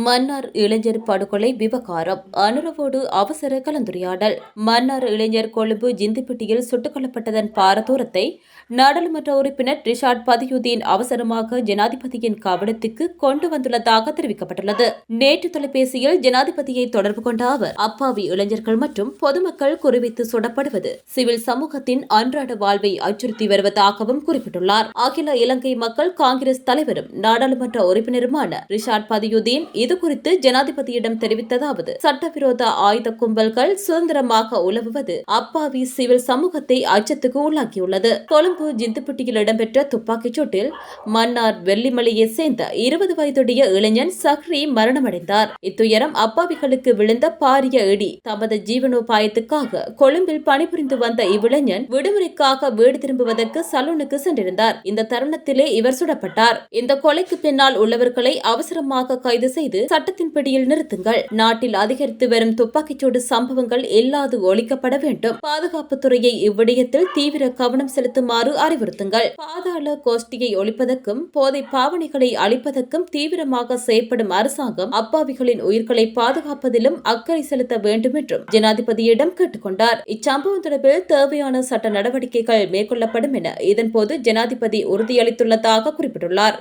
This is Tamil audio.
மன்னார் இளைஞர் படுகொலை விவகாரம் அனுரவோடு அவசர கலந்துரையாடல். மன்னார் இளைஞர் கொழும்பு ஜிந்திப்பட்டியில் சுட்டுக் கொல்லப்பட்டதன் பாரதூரத்தை நாடாளுமன்ற உறுப்பினர் ரிஷாட் பதியுதீன் அவசரமாக ஜனாதிபதியின் கவனத்துக்கு கொண்டு வந்துள்ளதாக தெரிவிக்கப்பட்டுள்ளது. நேற்று தொலைபேசியில் ஜனாதிபதியை தொடர்பு கொண்ட அவர் அப்பாவி இளைஞர்கள் மற்றும் பொதுமக்கள் குறிவைத்து சுடப்படுவது சிவில் சமூகத்தின் அன்றாட வாழ்வை அச்சுறுத்தி வருவதாகவும் குறிப்பிட்டுள்ளார். அகில இலங்கை மக்கள் காங்கிரஸ் தலைவரும் நாடாளுமன்ற உறுப்பினருமான ரிஷாட் பதியுதீன் இதுகுறித்து ஜனாதிபதியிடம் தெரிவித்ததாவது: சட்டவிரோத ஆயுத கும்பல்கள் சுதந்திரமாக உலவுவது அப்பாவி சிவில் சமூகத்தை அச்சத்துக்கு உள்ளாக்கியுள்ளது. கொழும்பு ஜிந்துப்பட்டியில் இடம்பெற்ற துப்பாக்கிச் சூட்டில் மன்னார் வெள்ளிமலையை சேர்ந்த 20 வயதுடைய இளைஞன் சஹ்ரி மரணமடைந்தார். இத்துயரம் அப்பாவிகளுக்கு விழுந்த பாரிய இடி. தமது ஜீவனோபாயத்துக்காக கொழும்பில் பணிபுரிந்து வந்த இவ்விளைஞன் விடுமுறைக்காக வீடு திரும்புவதற்கு சலூனுக்கு சென்றிருந்தார். இந்த தருணத்திலே இவர் சுடப்பட்டார். இந்த கொலைக்கு பின்னால் உள்ளவர்களை அவசரமாக கைது செய்து சட்டத்தின் பிடியில் நிறுத்துங்கள். நாட்டில் அதிகரித்து வரும் துப்பாக்கிச்சூடு சம்பவங்கள் இல்லாது ஒழிக்கப்பட வேண்டும். பாதுகாப்புத்துறையை இவ்விடயத்தில் தீவிர கவனம் செலுத்துமாறு அறிவுறுத்துங்கள். பாதாள கோஷ்டியை ஒழிப்பதற்கும் போதை பாவனைகளை அழிப்பதற்கும் தீவிரமாக செயற்படும் அரசாங்கம் அப்பாவிகளின் உயிர்களை பாதுகாப்பதிலும் அக்கறை செலுத்த வேண்டும் என்றும் ஜனாதிபதியிடம் கேட்டுக்கொண்டார். இச்சம்பவம் தொடர்பில் தேவையான சட்ட நடவடிக்கைகள் மேற்கொள்ளப்படும் என இதன்போது ஜனாதிபதி உறுதியளித்துள்ளதாக குறிப்பிட்டுள்ளார்.